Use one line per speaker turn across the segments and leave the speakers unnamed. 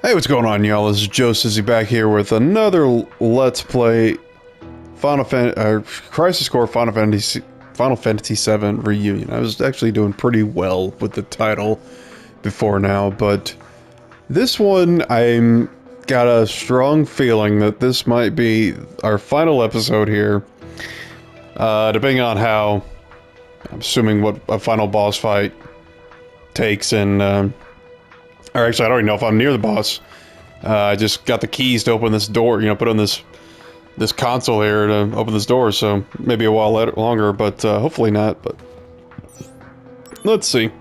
Hey, what's going on, y'all? This is Joe Sizzy back here with another Let's Play Crisis Core Final Fantasy VII Reunion. I was actually doing pretty well with the title before now, but this one, I'm got a strong feeling that this might be our final episode here. Depending on how, I'm assuming what a final boss fight takes, and or actually, I don't even know if I'm near the boss. I just got the keys to open this door, put on this console here to open this door, so maybe a while longer, but hopefully not, but let's see.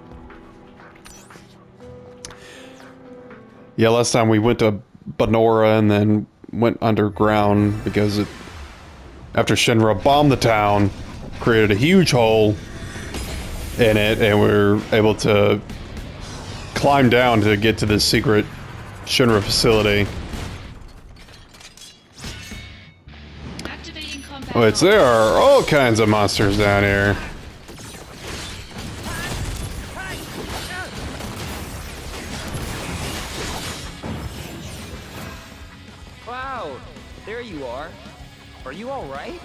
Yeah, last time we went to Banora and then went underground because after Shinra bombed the town, created a huge hole in it, and we were able to climb down to get to this secret Shinra facility. Which there are all kinds of monsters down here.
Wow, there you are. Are you all right?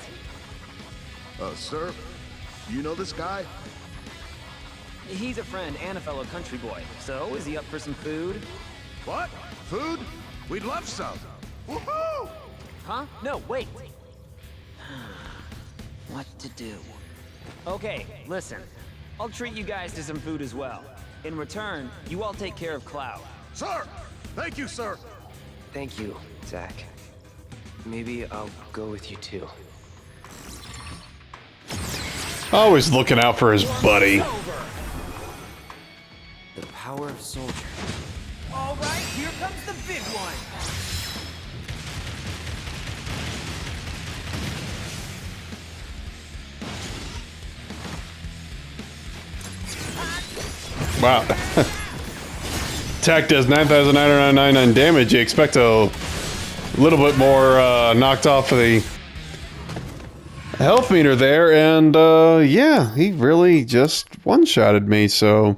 Sir, you know this guy?
He's a friend and a fellow country boy. So, is he up for some food?
What? Food? We'd love some. Woohoo!
Huh? No, wait. What to do? Okay, listen. I'll treat you guys to some food as well. In return, you all take care of Cloud.
Sir! Thank you, sir!
Thank you, Zack. Maybe I'll go with you too.
Always looking out for his buddy.
The power of soldier.
All right, here comes the big one.
Wow. Attack does 9,999 damage. You expect a little bit more knocked off of the health meter there, and yeah, he really just one-shotted me, so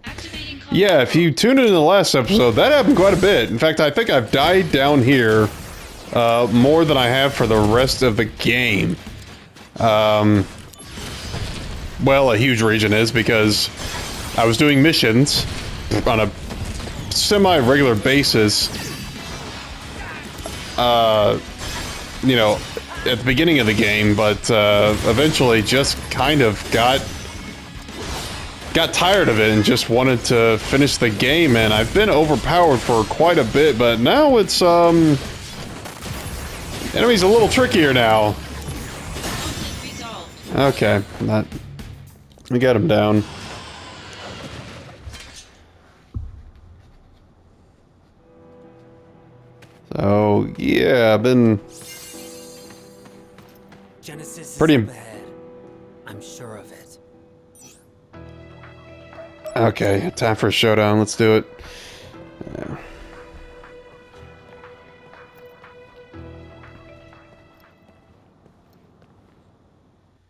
yeah, if you tuned in the last episode, that happened quite a bit. In fact, I think I've died down here more than I have for the rest of the game. Well, a huge region is because I was doing missions on a semi-regular basis, you know, at the beginning of the game, but eventually just kind of got tired of it and just wanted to finish the game, and I've been overpowered for quite a bit, but now it's, enemy's a little trickier now. Okay, we got him down. So, yeah, I've been
Genesis
pretty
is up ahead. I'm sure of it.
Okay, time for a showdown. Let's do it. Yeah.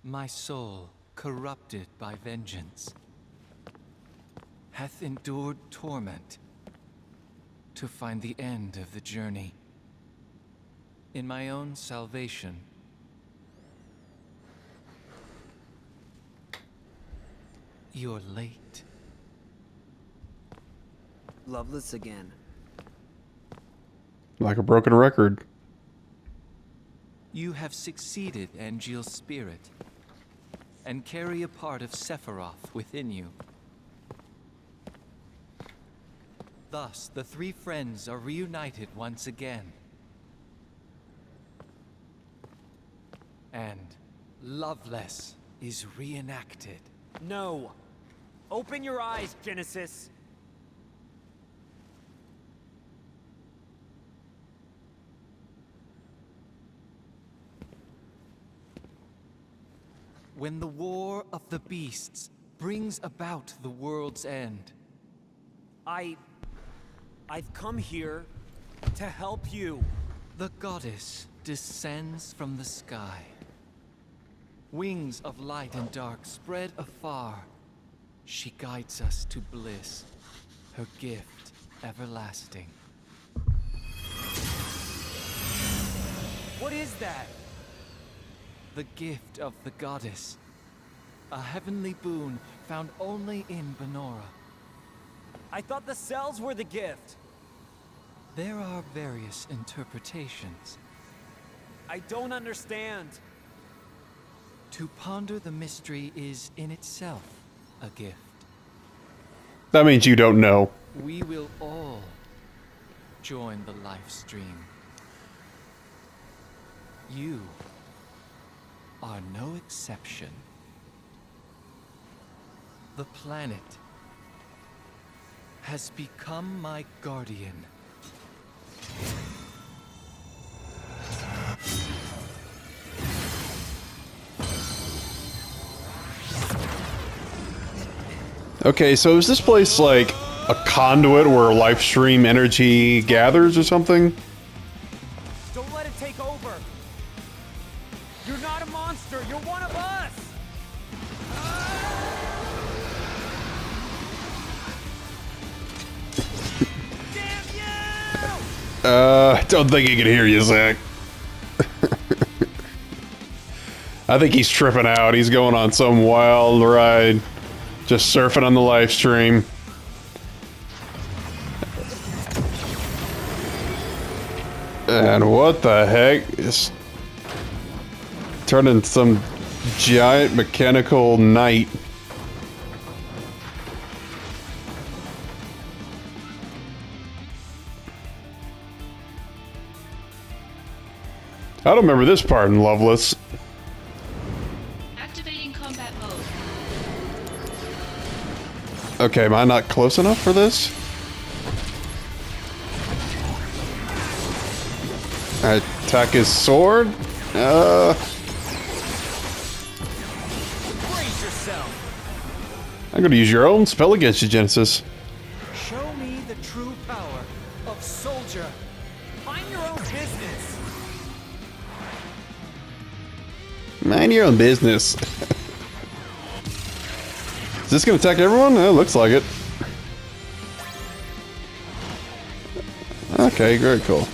My soul, corrupted by vengeance, hath endured torment to find the end of the journey. In my own salvation, you're late.
Loveless again.
Like a broken record.
You have succeeded, Angeal's spirit, and carry a part of Sephiroth within you. Thus, the three friends are reunited once again. And Loveless is reenacted.
No. Open your eyes, Genesis.
When the war of the beasts brings about the world's end.
I've come here to help you.
The goddess descends from the sky. Wings of light and dark spread afar. She guides us to bliss, her gift everlasting.
What is that?
The gift of the goddess. A heavenly boon found only in Benora.
I thought the cells were the gift.
There are various interpretations.
I don't understand.
To ponder the mystery is in itself a gift.
That means you don't know.
We will all join the life stream. You are no exception. The planet has become my guardian.
Okay, so is this place like a conduit where life stream energy gathers or something?
Don't let it take over. You're not a monster. You're one of us. Damn you!
I don't think he can hear you, Zack. I think he's tripping out. He's going on some wild ride. Just surfing on the live stream. And what the heck is turning some giant mechanical knight? I don't remember this part in Loveless.
Activating combat mode.
Okay, am I not close enough for this? I attack his sword?
Brace yourself.
I'm gonna use your own spell against you, Genesis.
Show me the true power of soldier. Mind your own business.
Mind your own business. Is this gonna attack everyone? It looks like it. Okay, very cool.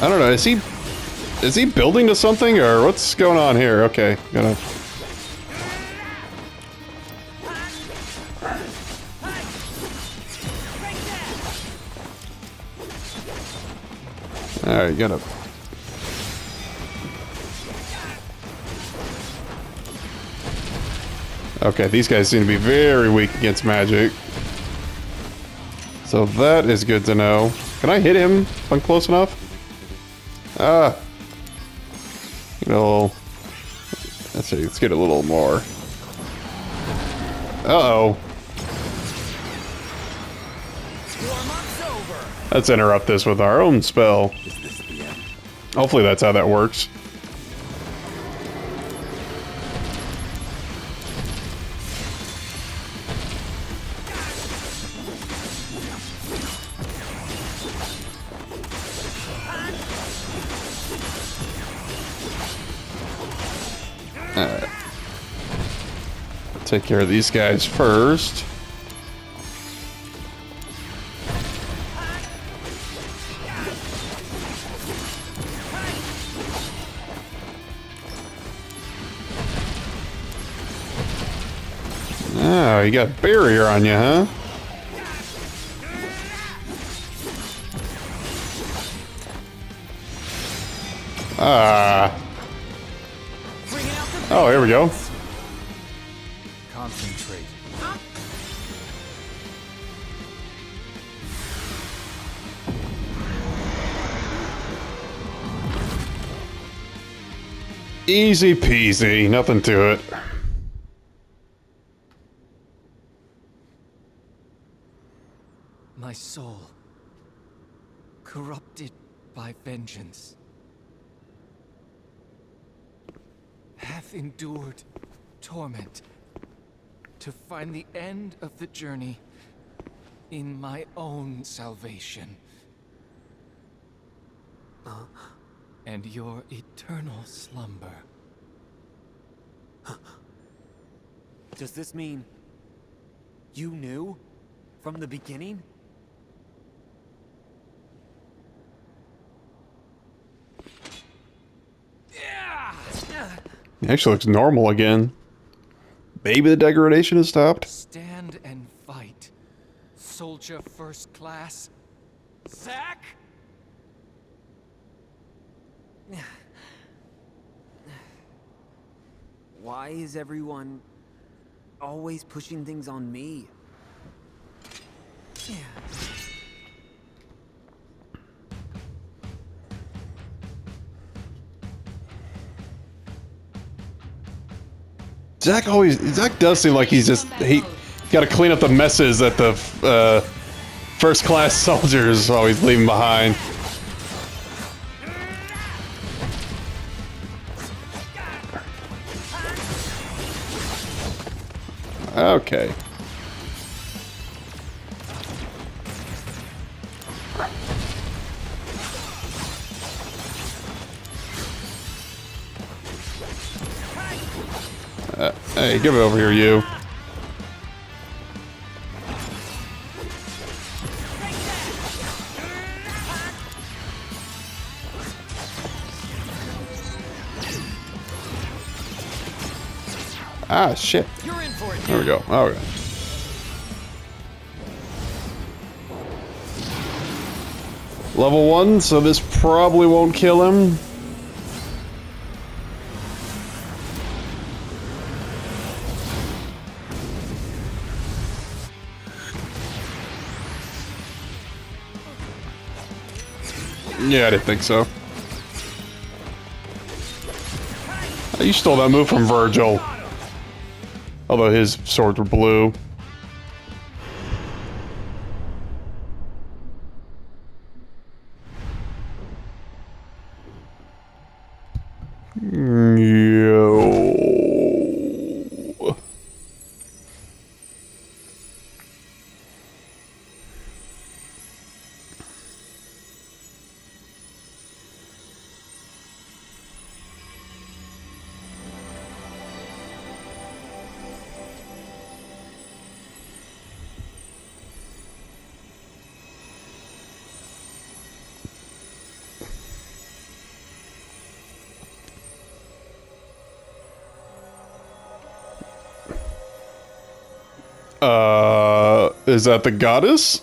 I don't know, is he building to something or what's going on here? Okay, gotta... Alright, gotta... Okay, these guys seem to be very weak against magic. So that is good to know. Can I hit him if I'm close enough? Ah! You know... Let's see, let's get a little more. Uh-oh. Let's interrupt this with our own spell. Hopefully that's how that works. Alright. Take care of these guys first. Oh, you got barrier on you, huh? Ah. Oh, here we go.
Concentrate.
Easy peasy, nothing to it.
My soul, corrupted by vengeance, hath endured torment to find the end of the journey in my own salvation. And your eternal slumber.
Does this mean you knew from the beginning?
He actually looks normal again. Maybe the degradation has stopped.
Stand and fight. Soldier first class. Zack?
Why is everyone always pushing things on me?
Zack does seem like he got to clean up the messes that the first class soldiers always leaving behind. Okay. Hey, give it over here, you. Ah, shit.
You're in for it.
There we go. Okay. Level 1, so this probably won't kill him. Yeah, I didn't think so. You stole that move from Virgil. Although his swords were blue. Yo. Is that the goddess?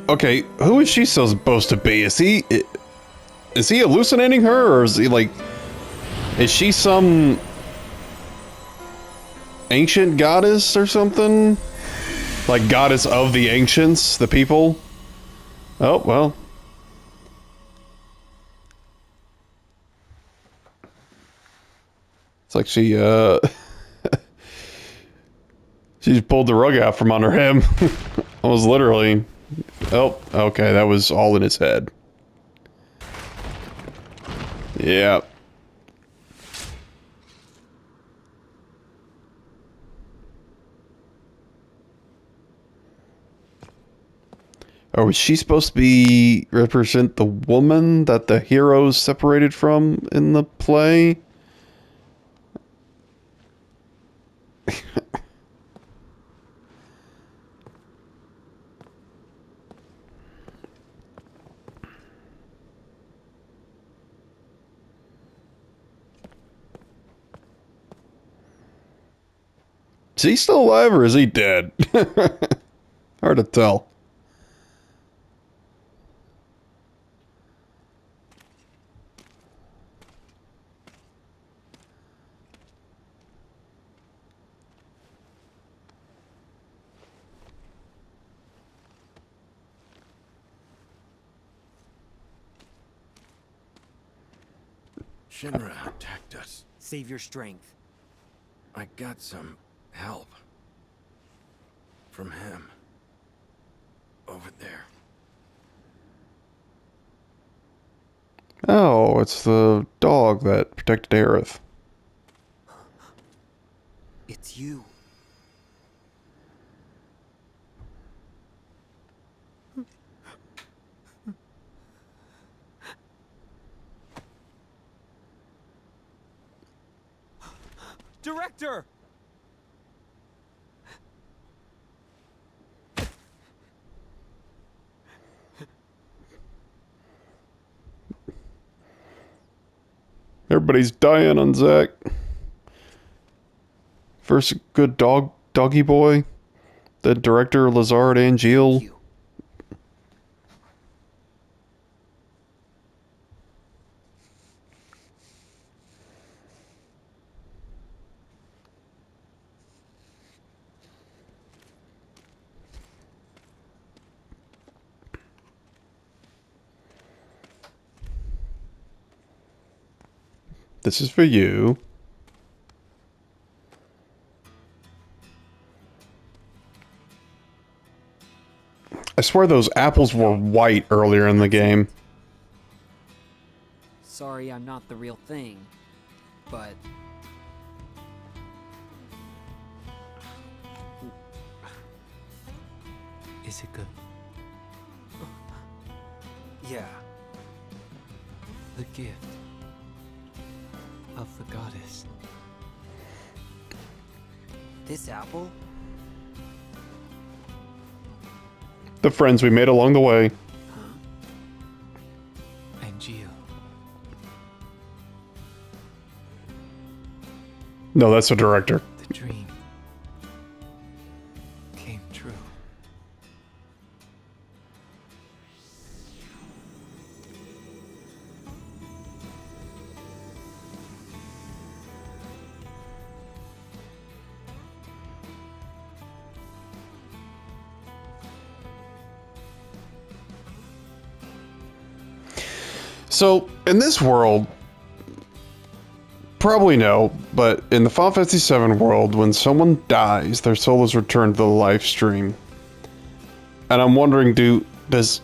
Okay, who is she supposed to be? Is he hallucinating her, or is he like... Is she some... ancient goddess or something? Like goddess of the ancients, the people? Oh, well. It's like she, she pulled the rug out from under him. Almost literally. Oh, okay, that was all in his head. Yeah. Or was she supposed to be represent the woman that the heroes separated from in the play? Is he still alive or is he dead? Hard to tell.
Shinra attacked us.
Save your strength.
I got some help. From him. Over there.
Oh, it's the dog that protected Aerith.
It's you.
Director!
Everybody's dying on Zack. First good doggy boy. Then director Lazard Angeal.
You.
This is for you. I swear those apples were white earlier in the game.
Sorry I'm not the real thing, but...
Is it good?
Yeah.
The gift of the goddess.
This apple?
The friends we made along the way.
And Gio.
No, that's the director.
The dream came true.
So, in this world, probably no, but in the Final Fantasy VII world, when someone dies, their soul is returned to the life stream. And I'm wondering, does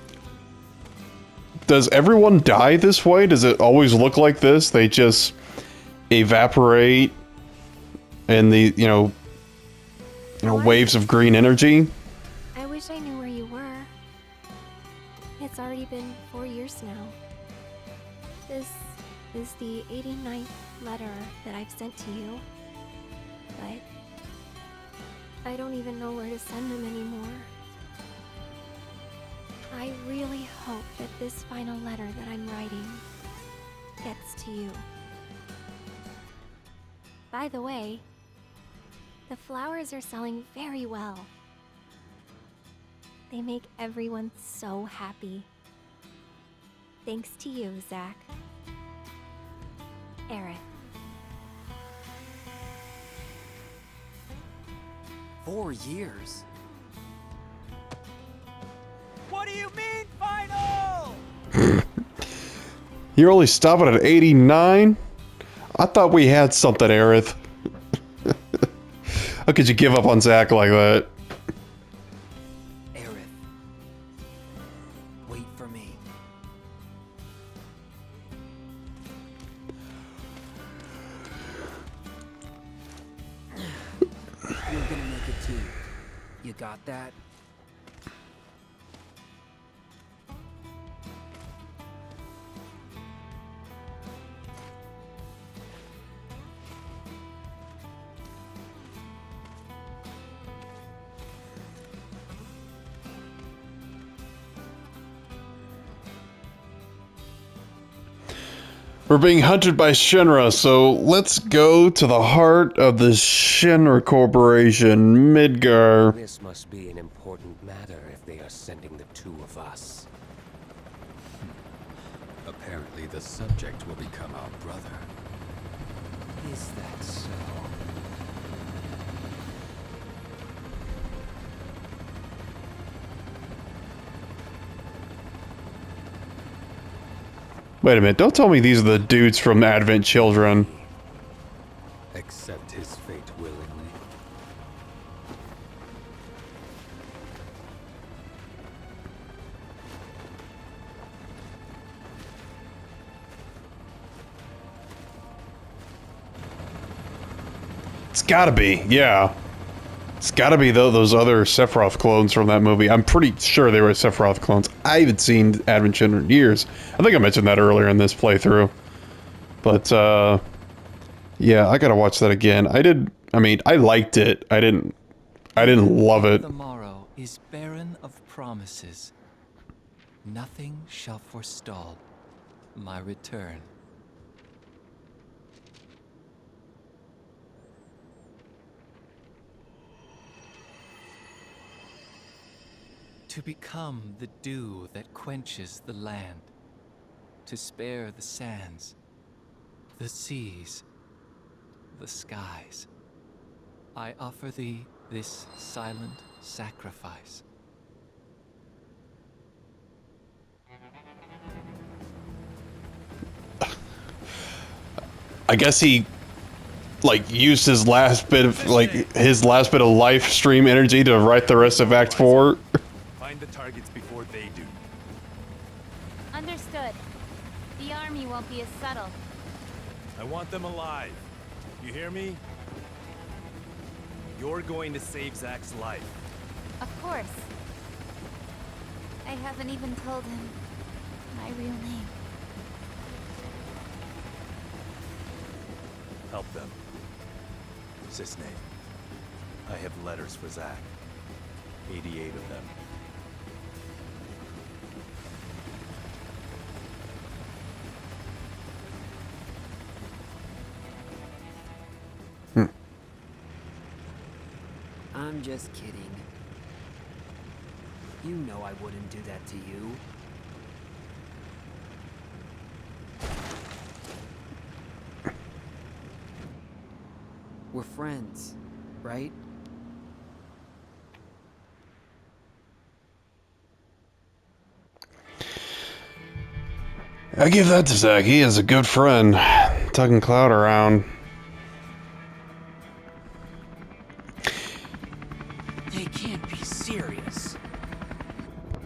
everyone die this way? Does it always look like this? They just evaporate in the, waves of green energy?
I wish I knew where you were. It's already been 4 years now. This is the 89th letter that I've sent to you. But I don't even know where to send them anymore. I really hope that this final letter that I'm writing gets to you. By the way, the flowers are selling very well. They make everyone so happy. Thanks to you, Zack. Aerith.
4 years?
What do you mean, final?
You're only stopping at 89? I thought we had something, Aerith. How could you give up on Zack like that?
Aerith. Wait for me.
You're gonna make it too. You got that?
We're being hunted by Shinra, so let's go to the heart of the Shinra Corporation, Midgar.
This must be an important matter if they are sending the two of us.
Apparently the subject will become our brother.
Is that so?
Wait a minute, don't tell me these are the dudes from Advent Children.
Accept his fate willingly.
It's gotta be, yeah. It's gotta be those other Sephiroth clones from that movie. I'm pretty sure they were Sephiroth clones. I haven't seen Advent Children in years. I think I mentioned that earlier in this playthrough. But, Yeah, I gotta watch that again. I mean, I liked it. I didn't love it.
The morrow is barren of promises. Nothing shall forestall my return. To become the dew that quenches the land, to spare the sands, the seas, the skies, I offer thee this silent sacrifice.
I guess he like used his last bit of life stream energy to write the rest of Act 4.
Find the targets before they do.
Understood. The army won't be as subtle.
I want them alive. You hear me? You're going to save Zack's life.
Of course. I haven't even told him my real name.
Help them. Sisney, I have letters for Zack. 88 of them.
I'm just kidding. You know I wouldn't do that to you. We're friends, right?
I give that to Zack. He is a good friend. Tugging Cloud around.
They can't be serious.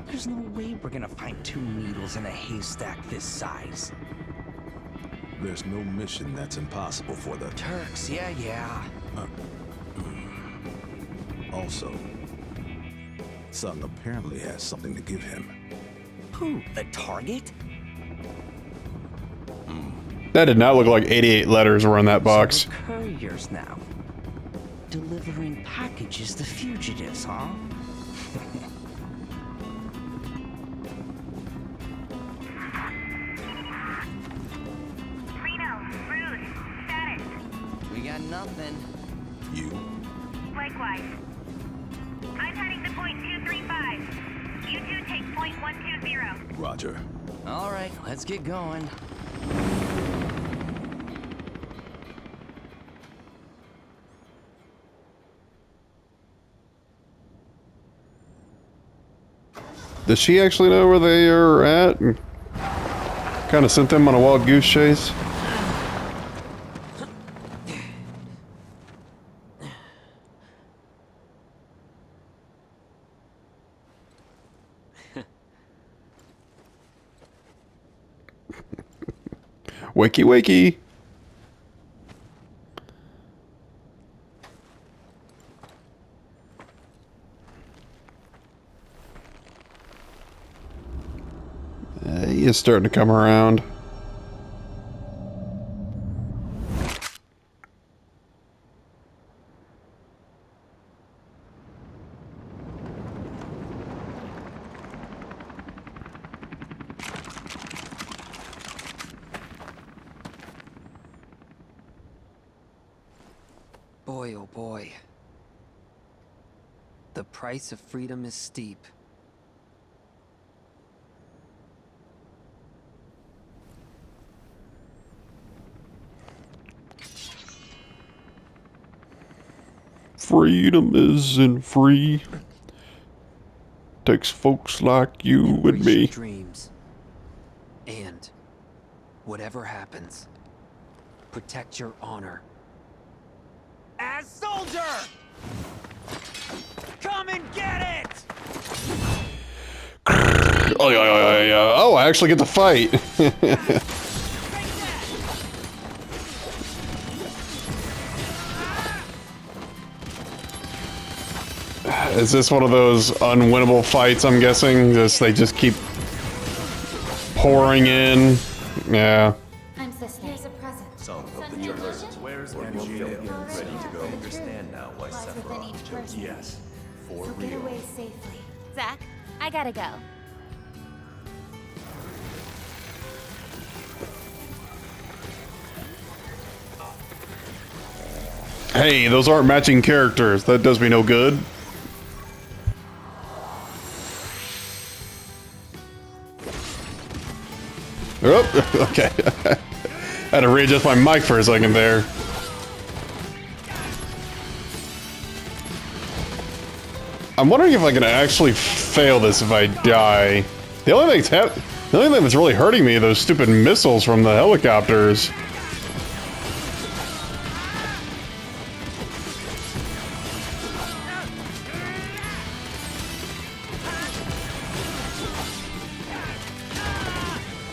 There's no way we're gonna find 2 needles in a haystack this size.
There's no mission that's impossible for the
Turks, yeah.
Also, Sung apparently has something to give him.
Who? The target?
That did not look like 88 letters were in that box.
So we're couriers now. Delivering packages to fugitives, huh?
We got nothing.
You?
Likewise. I'm heading to point 235. You two take point 120.
Roger.
All right, let's get going.
Does she actually know where they are at? Kind of sent them on a wild goose chase. Wakey wakey. He is starting to come around.
Boy, oh boy. The price of freedom is steep.
Freedom isn't free. Takes folks like you and
Embrace
me.
your dreams. And whatever happens, protect your honor. As soldier! Come and get it!
Oh, yeah. Oh, I actually get to fight. Is this one of those unwinnable fights, I'm guessing? They just keep pouring in. Yeah.
I'm Sisney. Here's a present.
So,
of the universe. Where's Angela? Ready to go. I understand now why Sephiroth chose you. Yes, for real.
Get away safely. Zack, I gotta go.
Hey, those aren't matching characters. That does me no good. Oh, okay. Had to readjust my mic for a second there. I'm wondering if I can actually fail this if I die. The only thing that's really hurting me are those stupid missiles from the helicopters.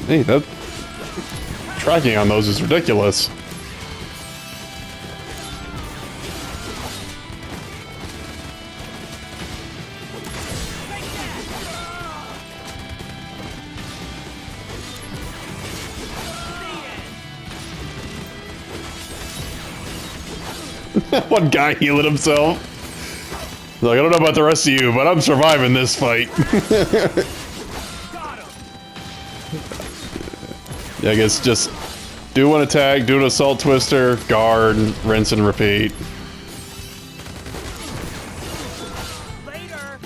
Hey, that tracking on those is ridiculous. One guy healing himself. Like, I don't know about the rest of you, but I'm surviving this fight. Yeah, I guess just do one attack, do an assault twister, guard, rinse and repeat.
Later.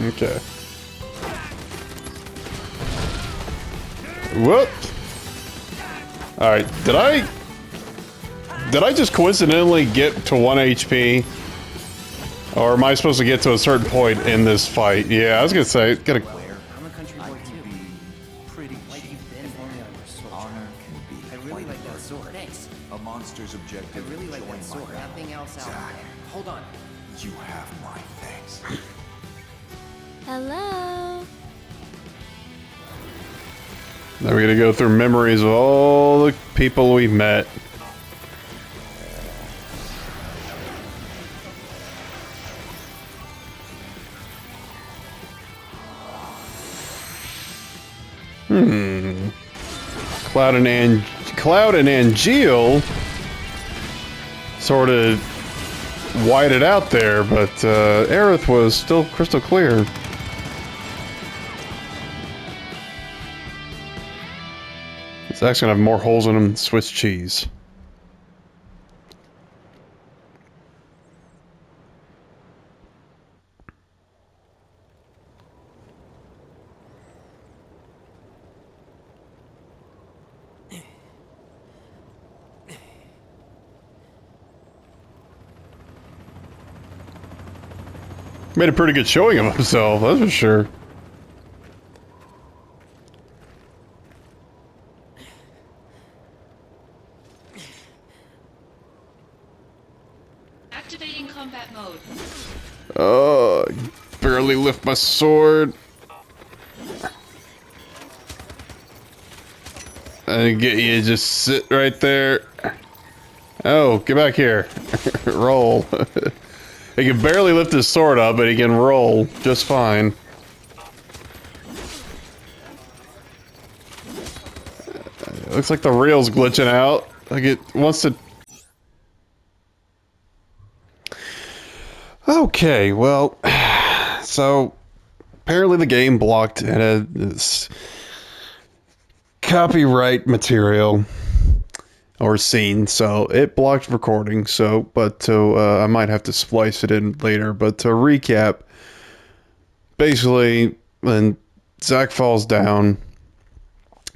Okay. Whoop! Alright, did I just coincidentally get to 1 HP? Or am I supposed to get to a certain point in this fight? Yeah, I was gonna say, gotta...
I'm a country boy too.
Pretty
Like you've been for me on your sword.
Honor can be
I really like that sword. Thanks.
a monster's
I
objective.
really like
join
that sword.
my battle.
Nothing else out
Zack,
there. Hold on.
you have my thanks.
Hello?
Now we're gonna go through memories of all the people we met. Cloud and Angeal sort of whited out there, but Aerith was still crystal clear. Zack's gonna have more holes in him than Swiss cheese. Made a pretty good showing of himself, that's for sure.
Activating combat mode.
Oh, I barely lift my sword. I get you, just sit right there. Oh, get back here. Roll. He can barely lift his sword up, but he can roll just fine. Looks like the reel's glitching out. Like it wants to... Okay, well... So... Apparently the game blocked this copyright material or scene, so it blocked recording. So, but I might have to splice it in later. But to recap, basically, when Zack falls down,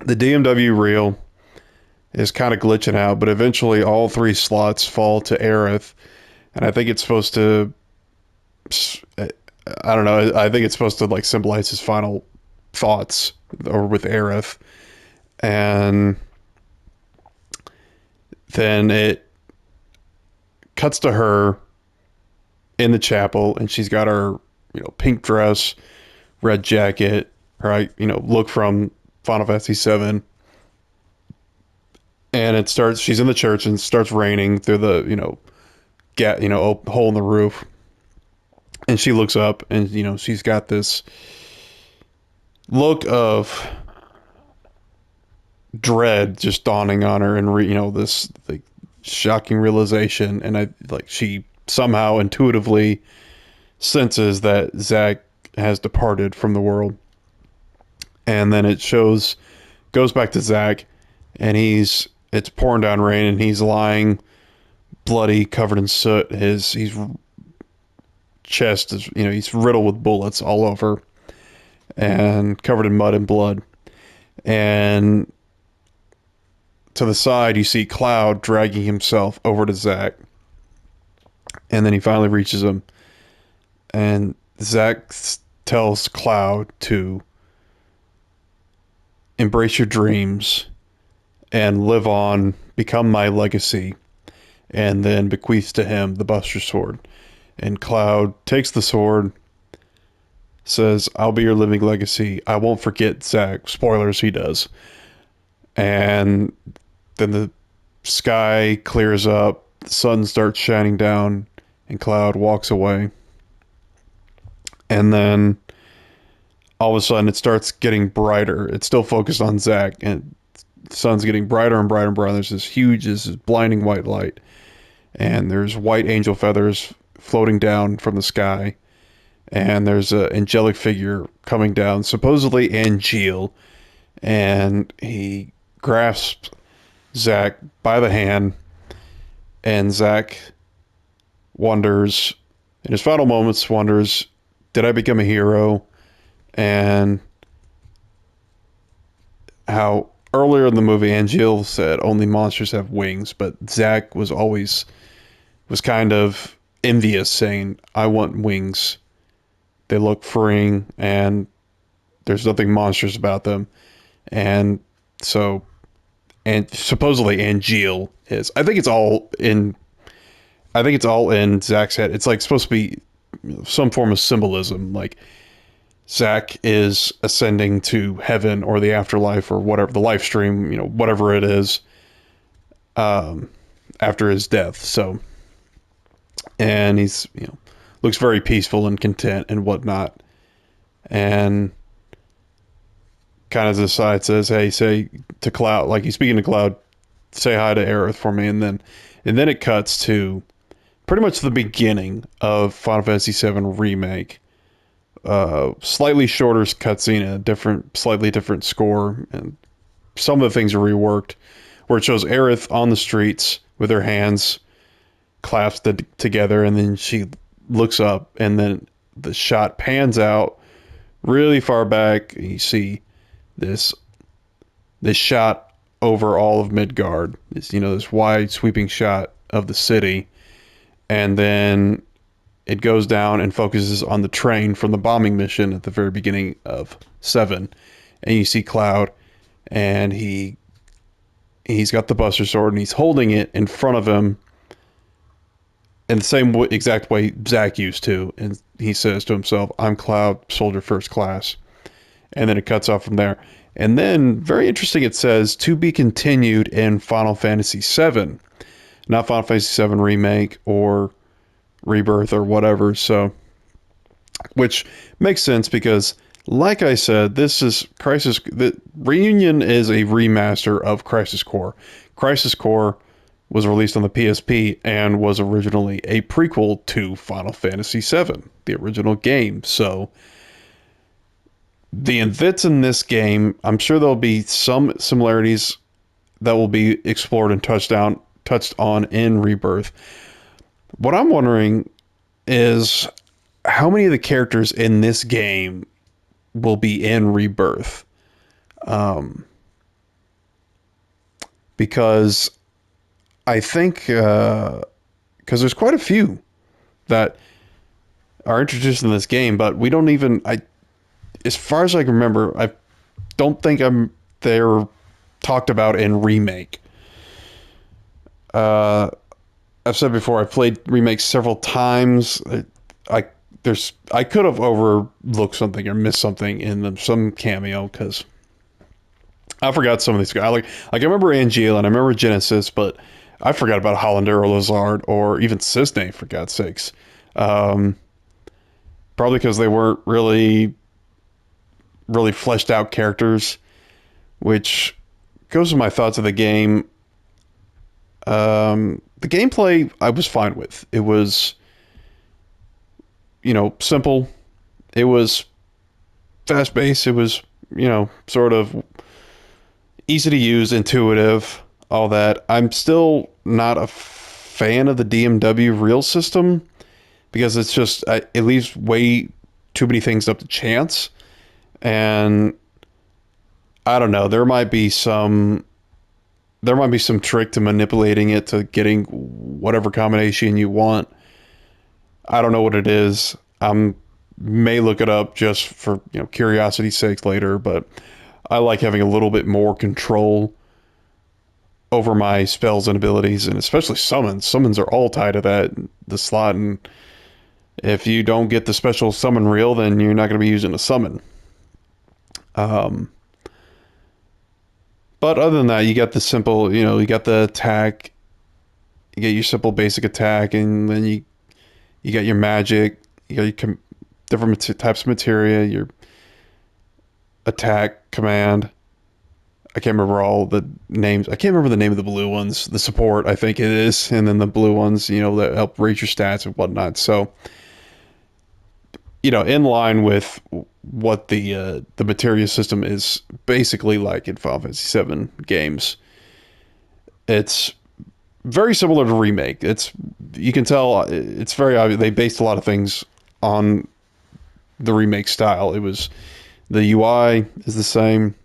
the DMW reel is kind of glitching out, but eventually all three slots fall to Aerith, and I think it's supposed to... I don't know. I think it's supposed to like symbolize his final thoughts, or with Aerith, and then it cuts to her in the chapel, and she's got her, pink dress, red jacket, right? Look from Final Fantasy VII, and it starts. She's in the church, and it starts raining through the hole in the roof. And she looks up, and you know, she's got this look of dread just dawning on her, and you know, this like shocking realization. And she somehow intuitively senses that Zack has departed from the world. And then it goes back to Zack, and it's pouring down rain, and he's lying bloody, covered in soot. His chest is, you know, he's riddled with bullets all over and covered in mud and blood. And to the side, you see Cloud dragging himself over to Zack. And then he finally reaches him. And Zack tells Cloud to embrace your dreams and live on, become my legacy, and then bequeaths to him the Buster Sword. And Cloud takes the sword, says, I'll be your living legacy. I won't forget Zack. Spoilers, he does. And then the sky clears up, the sun starts shining down, and Cloud walks away. And then all of a sudden it starts getting brighter. It's still focused on Zack, and the sun's getting brighter and brighter and brighter. There's this blinding white light, and there's white angel feathers floating down from the sky, and there's an angelic figure coming down, supposedly Angeal, and he grasps Zack by the hand, and Zack wonders, in his final moments, wonders, did I become a hero? And how earlier in the movie, Angeal said only monsters have wings, but Zack was kind of envious, saying, I want wings. They look freeing, and there's nothing monstrous about them. And so, and supposedly Angeal is. I think it's all in Zack's head. It's like supposed to be some form of symbolism. Like Zack is ascending to heaven or the afterlife or whatever, the life stream, you know, whatever it is, after his death. So, and he's, you know, looks very peaceful and content and whatnot. And kind of decides, says, hey, say to Cloud, like he's speaking to Cloud, say hi to Aerith for me. And then it cuts to pretty much the beginning of Final Fantasy VII Remake. Slightly shorter cutscene, slightly different score, and some of the things are reworked, where it shows Aerith on the streets with her hands clasped together, and then she looks up, and then the shot pans out really far back. And you see this shot over all of Midgard. This wide sweeping shot of the city, and then it goes down and focuses on the train from the bombing mission at the very beginning of 7. And you see Cloud, and he's got the Buster Sword, and he's holding it in front of him in the same exact way Zack used to. And he says to himself, I'm Cloud, soldier first class. And then it cuts off from there. And then, very interesting, it says, to be continued in Final Fantasy VII. Not Final Fantasy VII Remake or Rebirth or whatever. So, which makes sense because, like I said, this is the Reunion is a remaster of Crisis Core. Crisis Core was released on the PSP and was originally a prequel to Final Fantasy VII, the original game. So, the events in this game, I'm sure there'll be some similarities that will be explored and touched on in Rebirth. What I'm wondering is how many of the characters in this game will be in Rebirth. Because I think, because there's quite a few that are introduced in this game, but we don't even, as far as I can remember, I don't think they're talked about in Remake. I've said before, I've played Remake several times. I could have overlooked something or missed something in them, some cameo, because I forgot some of these guys. Like I remember Angeal and I remember Genesis, but I forgot about Hollander or Lazard or even Cisne, for God's sakes. Probably because they weren't really fleshed out characters, which goes to my thoughts of the game. The gameplay I was fine with. It was, simple. It was fast paced. It was, sort of easy to use, intuitive, all that. I'm still not a fan of the DMW reel system because it's just, it leaves way too many things up to chance. And I don't know, there might be some trick to manipulating it to getting whatever combination you want. I don't know what it is. May look it up just for curiosity's sake later, but I like having a little bit more control over my spells and abilities, and especially summons. Summons are all tied to the slot, and if you don't get the special summon reel, then you're not going to be using a summon. But other than that, you got the simple, you got the attack, you get your simple basic attack, and then you got your magic, you got your different types of materia, your attack, command. I can't remember all the names. I can't remember the name of the blue ones. The support, I think it is, and then the blue ones, that help raise your stats and whatnot. So, in line with what the materia system is basically like in Final Fantasy VII games. It's very similar to Remake. You can tell it's very obvious. They based a lot of things on the Remake style. It was the UI is the same,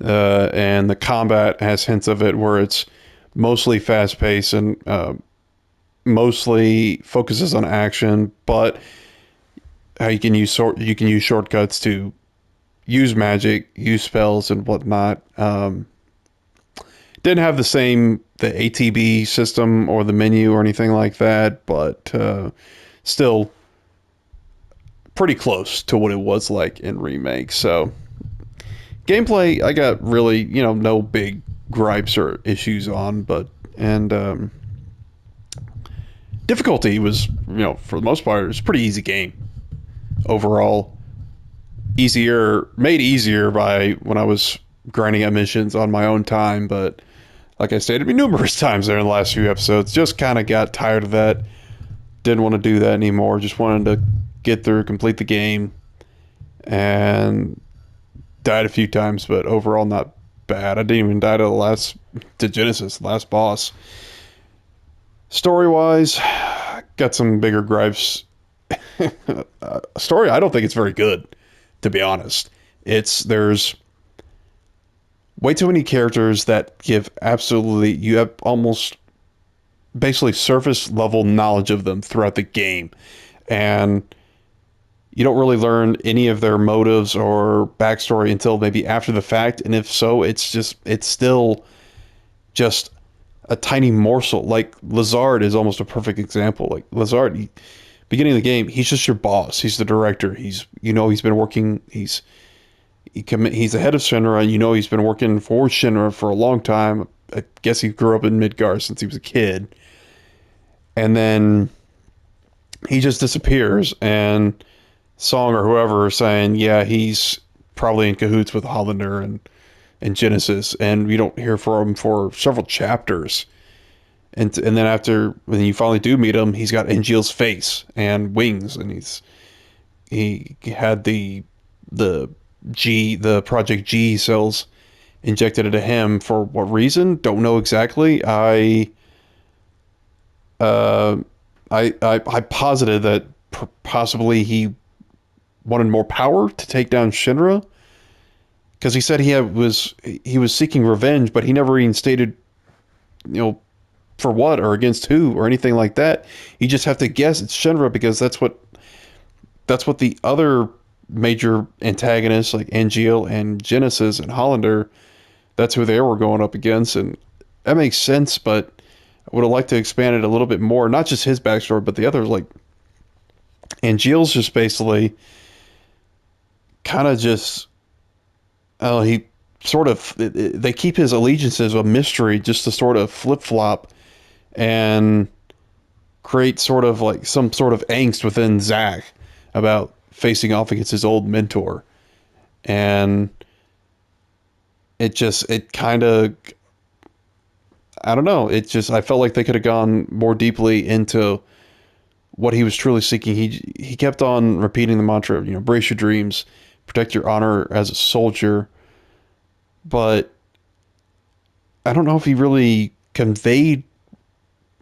and the combat has hints of it where it's mostly fast paced and mostly focuses on action, but how you can use shortcuts to use magic, use spells and whatnot. Didn't have the ATB system or the menu or anything like that, but still pretty close to what it was like in Remake. So gameplay, I got really, no big gripes or issues on, and difficulty was, for the most part, it was a pretty easy game. Overall, made easier by when I was grinding out missions on my own time, but like I stated numerous times there in the last few episodes, just kind of got tired of that. Didn't want to do that anymore. Just wanted to get through, complete the game, and died a few times, but overall not bad. I didn't even die to Genesis, last boss. Story-wise, got some bigger gripes. Story, I don't think it's very good, to be honest. There's way too many characters that you have almost basically surface level knowledge of them throughout the game, and you don't really learn any of their motives or backstory until maybe after the fact, and if so, it's still just a tiny morsel. Like Lazard is almost a perfect example. Like Lazard, beginning of the game, he's just your boss. He's the director. He's been working. He's the head of Shinra, and he's been working for Shinra for a long time. I guess he grew up in Midgar since he was a kid, and then he just disappears. And Song or whoever are saying, yeah, he's probably in cahoots with Hollander and Genesis, and we don't hear from him for several chapters. And then when you finally do meet him, he's got Angeal's face and wings, and he had the Project G cells injected into him for what reason? Don't know exactly. I posited that possibly he wanted more power to take down Shinra, because he said he was seeking revenge, but he never even stated, for what or against who or anything like that. You just have to guess it's Shinra because that's what the other major antagonists like Angeal and Genesis and Hollander, that's who they were going up against, and that makes sense. But I would have liked to expand it a little bit more, not just his backstory, but the others. Like Angeal's just basically kind of just, he sort of, they keep his allegiances a mystery just to sort of flip-flop, and create sort of like some sort of angst within Zack about facing off against his old mentor. And it kind of, I don't know, I felt like they could have gone more deeply into what he was truly seeking. He kept on repeating the mantra of, brace your dreams, protect your honor as a soldier. But I don't know if he really conveyed,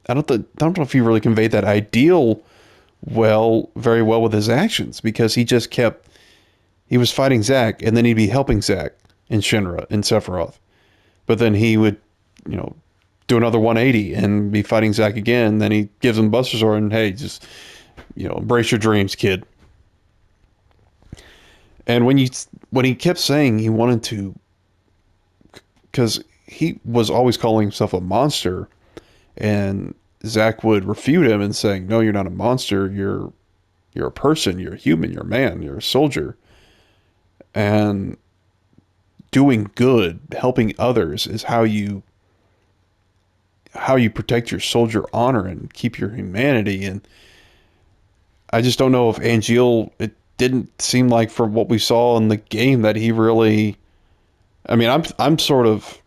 I don't know if he really conveyed that ideal very well with his actions, because he was fighting Zack, and then he'd be helping Zack and Shinra and Sephiroth. But then he would, do another 180 and be fighting Zack again. Then he gives him Buster Sword and, hey, just, embrace your dreams, kid. And when he kept saying he wanted to, because he was always calling himself a monster, and Zack would refute him and saying, no, you're not a monster. You're a person. You're a human. You're a man. You're a soldier. And doing good, helping others is how you protect your soldier honor and keep your humanity. And I just don't know if Angeal, it didn't seem like from what we saw in the game that he really, I mean, I'm sort of,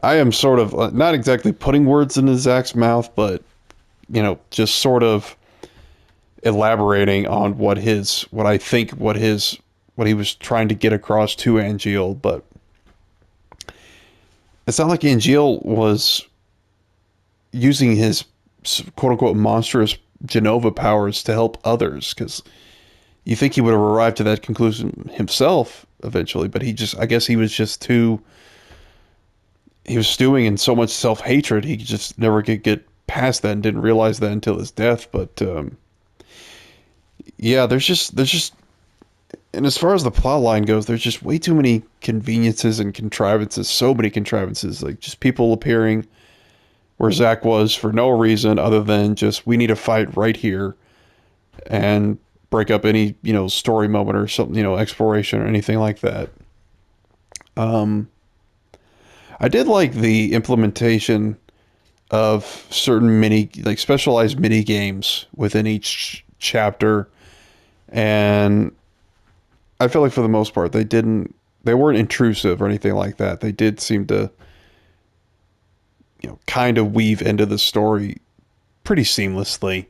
I am sort of not exactly putting words into Zack's mouth, but, just sort of elaborating on what he was trying to get across to Angeal. But it's not like Angeal was using his quote unquote monstrous Genova powers to help others, because you think he would have arrived to that conclusion himself eventually, but I guess he was stewing in so much self-hatred, he just never could get past that and didn't realize that until his death. But yeah, there's just, and as far as the plot line goes, there's just way too many conveniences and contrivances, so many contrivances, like just people appearing where Zack was for no reason other than just, we need to fight right here and break up any, story moment or something, exploration or anything like that. I did like the implementation of certain specialized mini games within each chapter. And I feel like for the most part, they weren't intrusive or anything like that. They did seem to, kind of weave into the story pretty seamlessly.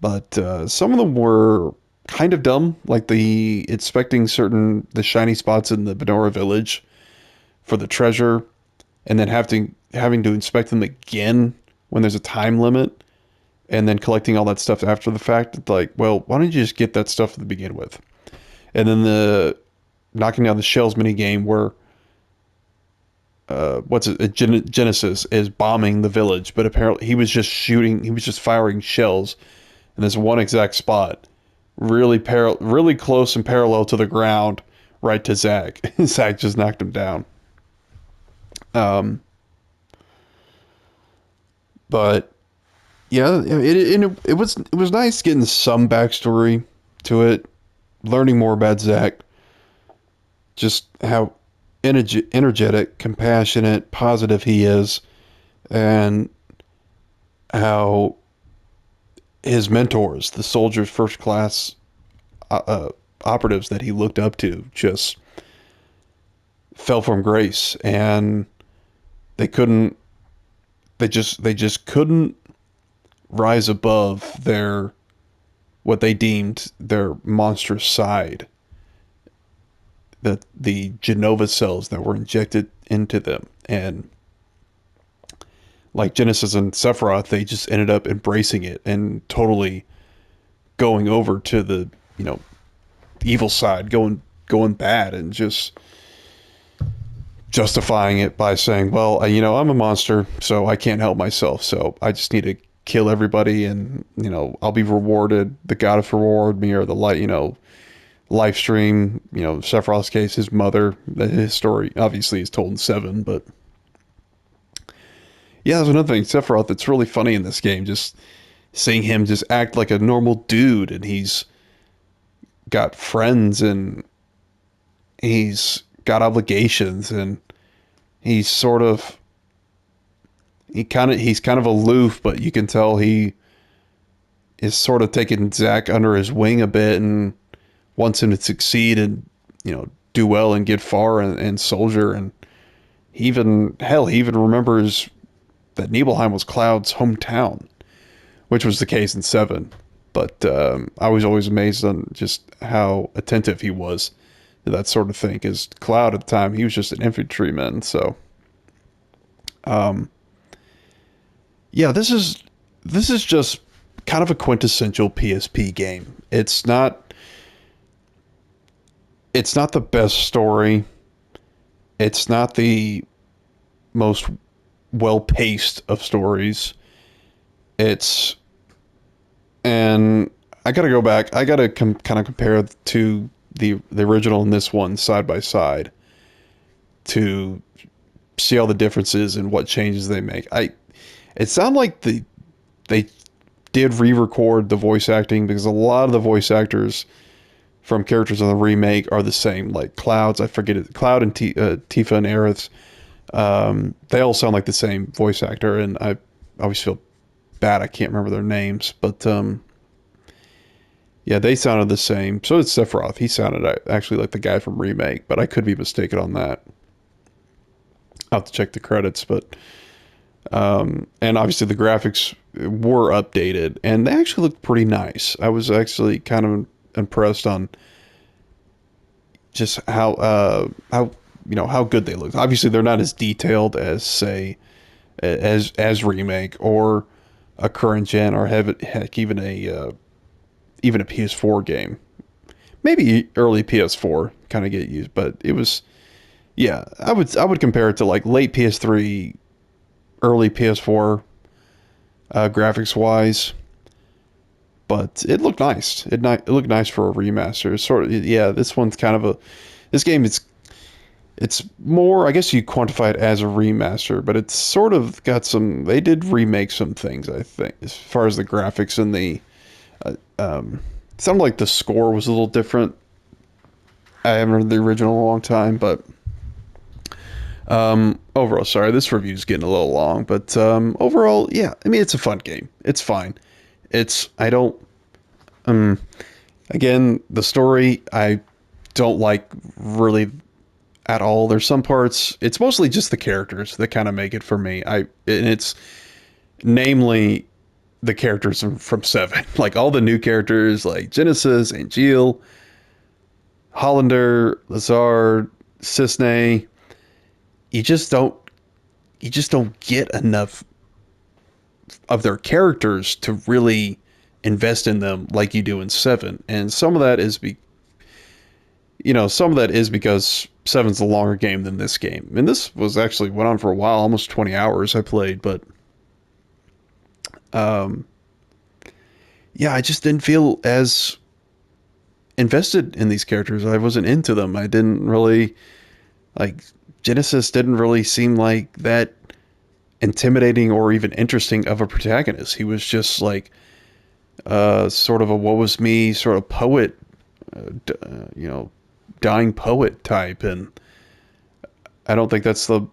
But some of them were kind of dumb, like the inspecting the shiny spots in the Benora village for the treasure, and then having to inspect them again when there's a time limit, and then collecting all that stuff after the fact. It's like, well, why don't you just get that stuff to begin with? And then the knocking down the shells mini game where Genesis is bombing the village, but apparently he was just firing shells in this one exact spot, really close and parallel to the ground, right to Zack. Zack just knocked him down. But yeah, it was nice getting some backstory to it, learning more about Zack, just how energetic, compassionate, positive he is, and how his mentors, the soldiers, first class operatives that he looked up to, just fell from grace, and they just couldn't rise above what they deemed their monstrous side, the Genova cells that were injected into them. And like Genesis and Sephiroth, they just ended up embracing it and totally going over to the, evil side, going bad, and just justifying it by saying, well, I'm a monster, so I can't help myself, so I just need to kill everybody, and, I'll be rewarded. The goddess will reward me, or the light, live stream, Sephiroth's case, his mother. His story obviously is told in 7, but yeah, there's another thing, Sephiroth, that's really funny in this game, just seeing him just act like a normal dude, and he's got friends, and he's got obligations, and he's sort of, he's kind of aloof, but you can tell he is sort of taking Zack under his wing a bit and wants him to succeed and, do well and get far and soldier. And he even remembers that Nibelheim was Cloud's hometown, which was the case in 7. But I was always amazed on just how attentive he was to that sort of thing. Because Cloud at the time, he was just an infantryman. So, yeah, this is just kind of a quintessential PSP game. It's not the best story. It's not the most well-paced of stories. And I gotta go back. I gotta kind of compare to the original and this one side by side to see all the differences and what changes they make. It sounded like they did re-record the voice acting, because a lot of the voice actors from characters in the remake are the same. Like Cloud and Tifa and Aerith. They all sound like the same voice actor, and I always feel bad I can't remember their names, but yeah, they sounded the same. So did Sephiroth. He sounded actually like the guy from remake, but I could be mistaken on that. I'll have to check the credits, but and obviously the graphics were updated and they actually looked pretty nice. I was actually kind of impressed on just how good they looked. Obviously they're not as detailed as, say, as remake or a current gen, or heck even a PS4 game. Maybe early PS4 kind of get used, but it was, yeah, I would compare it to like late PS3, early PS4 graphics wise. But it looked nice. It looked nice for a remaster. It's sort of, yeah, this one's kind of this game it's more, I guess you quantify it as a remaster, but it's sort of got they did remake some things, I think, as far as the graphics and the, it sounded like the score was a little different. I haven't heard the original in a long time, but overall, sorry, this review's getting a little long, but overall, yeah, I mean, it's a fun game. It's fine. Again, the story, I don't like really at all. There's some parts, it's mostly just the characters that kind of make it for me. And it's namely the characters from 7. Like all the new characters like Genesis, Angeal, Hollander, Lazard, Cisne. You just don't get enough of their characters to really invest in them like you do in 7. And some of that is because 7's a longer game than this game. And this was actually went on for a while, almost 20 hours I played, but yeah, I just didn't feel as invested in these characters. I wasn't into them. I didn't really Genesis didn't really seem like that intimidating or even interesting of a protagonist. He was just like sort of a woe is me sort of poet, dying poet type, and I don't think that's the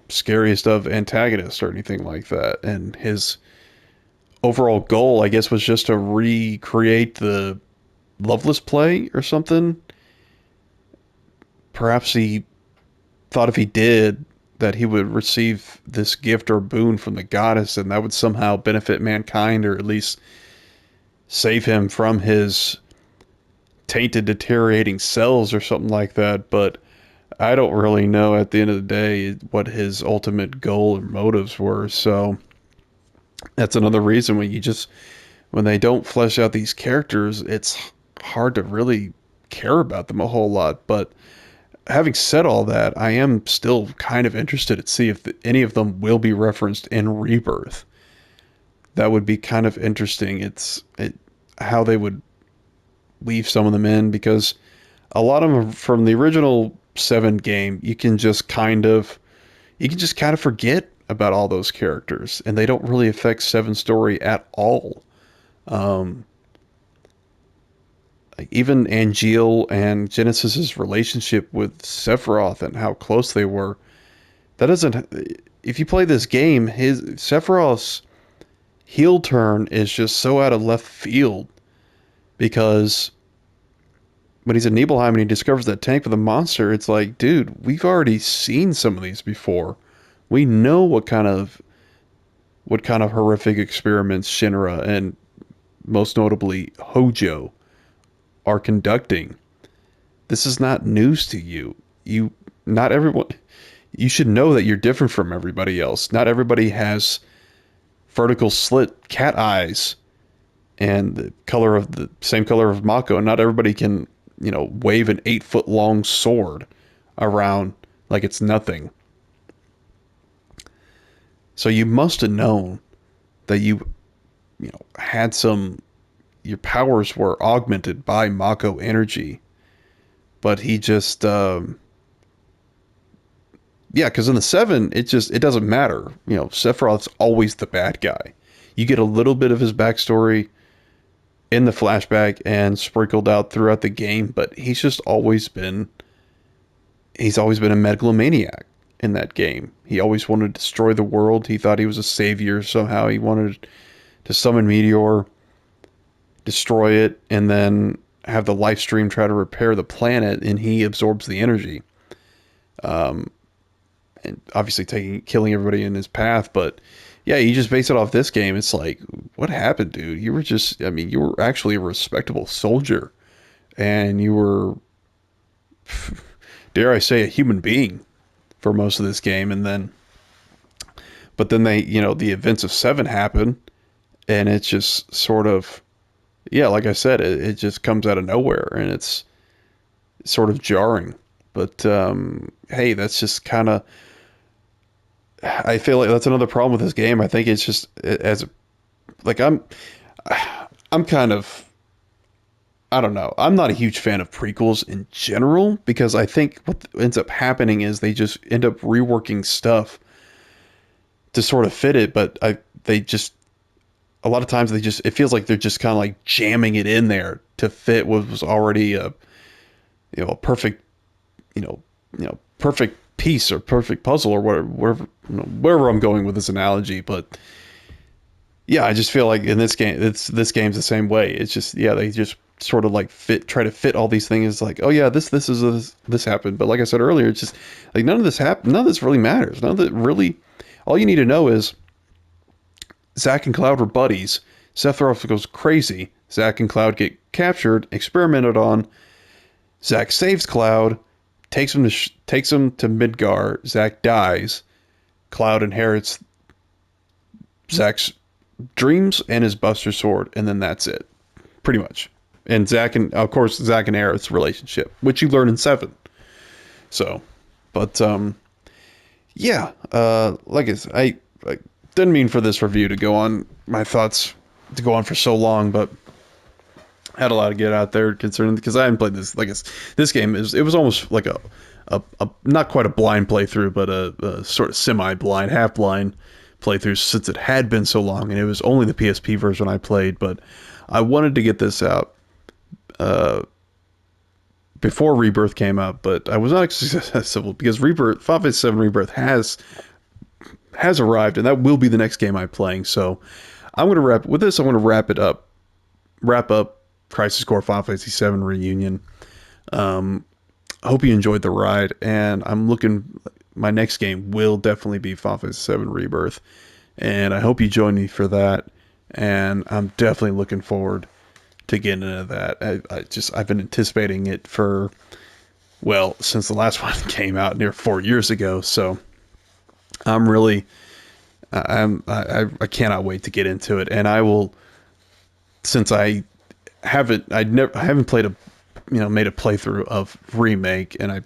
scariest of antagonists or anything like that. And his overall goal, I guess, was just to recreate the Loveless play or something. Perhaps he thought if he did that he would receive this gift or boon from the goddess, and that would somehow benefit mankind, or at least save him from his tainted, deteriorating cells or something like that. But I don't really know at the end of the day what his ultimate goal or motives were. So that's another reason when they don't flesh out these characters, it's hard to really care about them a whole lot. But having said all that, I am still kind of interested to see if any of them will be referenced in Rebirth. That would be kind of interesting. How they would weave some of them in, because a lot of them from the original 7 game, you can just kind of forget about all those characters, and they don't really affect 7's story at all. Even Angeal and Genesis's relationship with Sephiroth and how close they were, that doesn't, if you play this game, his Sephiroth's heel turn is just so out of left field because when he's in Nibelheim and he discovers that tank with a monster, it's like, dude, we've already seen some of these before. We know what kind of horrific experiments Shinra and most notably Hojo are conducting. This is not news to you. Not everyone, you should know that you're different from everybody else. Not everybody has vertical slit cat eyes and the same color of Mako, and not everybody can, wave an 8-foot long sword around like it's nothing. So you must have known that had your powers were augmented by Mako energy, but he just, because in the 7, it doesn't matter. Sephiroth's always the bad guy. You get a little bit of his backstory in the flashback and sprinkled out throughout the game, but he's always been a megalomaniac in that game. He always wanted to destroy the world. He thought he was a savior somehow. He wanted to summon Meteor, destroy it, and then have the life stream try to repair the planet, and he absorbs the energy. And obviously killing everybody in his path, but yeah, you just base it off this game. It's like, what happened, dude? You were actually a respectable soldier, and you were, dare I say, a human being for most of this game. But then the events of 7 happen, and it's just sort of, like I said, it just comes out of nowhere, and it's sort of jarring. But hey, that's just kind of, I feel like that's another problem with this game. I think it's just I'm kind of, I don't know. I'm not a huge fan of prequels in general, because I think what ends up happening is they just end up reworking stuff to sort of fit it. But a lot of times it feels like they're just kind of like jamming it in there to fit what was already a perfect, perfect piece or perfect puzzle or wherever I'm going with this analogy. But yeah, I just feel like in this game, this game's the same way. It's just, they just sort of like try to fit all these things. Like, oh yeah, this happened. But like I said earlier, it's just like none of this happened. None of this really matters. None of it really. All you need to know is Zack and Cloud were buddies. Sephiroth goes crazy. Zack and Cloud get captured, experimented on. Zack saves Cloud, takes him to Midgar. Zack dies. Cloud inherits Zack's dreams and his Buster Sword, and then that's it, pretty much. And Zack and Aerith's relationship, which you learn in 7. So, but like I didn't mean for this review to go on, my thoughts to go on for so long, but I had a lot to get out there concerning, because I haven't played this. This game it was almost like a not quite a blind playthrough, but a sort of semi-blind, half-blind playthrough, since it had been so long, and it was only the PSP version I played. But I wanted to get this out before Rebirth came out, but I was not successful, because Final Fantasy VII Rebirth has arrived, and that will be the next game I'm playing. So I'm going to wrap up Crisis Core Final Fantasy VII Reunion. I hope you enjoyed the ride, and my next game will definitely be Final Fantasy VII Rebirth, and I hope you join me for that. And I'm definitely looking forward to getting into that. I've been anticipating it since the last one came out near 4 years ago. So I cannot wait to get into it. And I will, since I haven't played made a playthrough of Remake, and I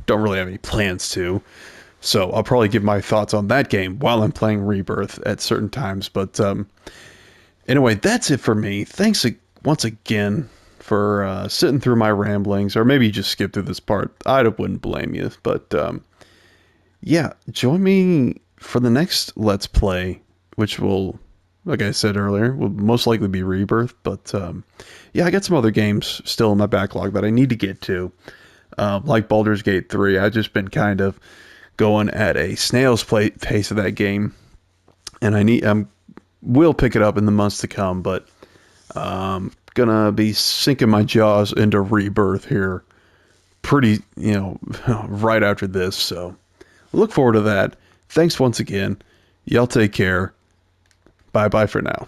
don't really have any plans to. So I'll probably give my thoughts on that game while I'm playing Rebirth at certain times. But anyway, that's it for me. Thanks once again for sitting through my ramblings, or maybe you just skip through this part. I wouldn't blame you. But join me for the next Let's Play, which will, like I said earlier, will most likely be Rebirth. But I got some other games still in my backlog that I need to get to, like Baldur's Gate 3. I've just been kind of going at a snail's pace of that game, and will pick it up in the months to come, but gonna be sinking my jaws into Rebirth here pretty, right after this. So look forward to that. Thanks once again. Y'all take care. Bye bye for now.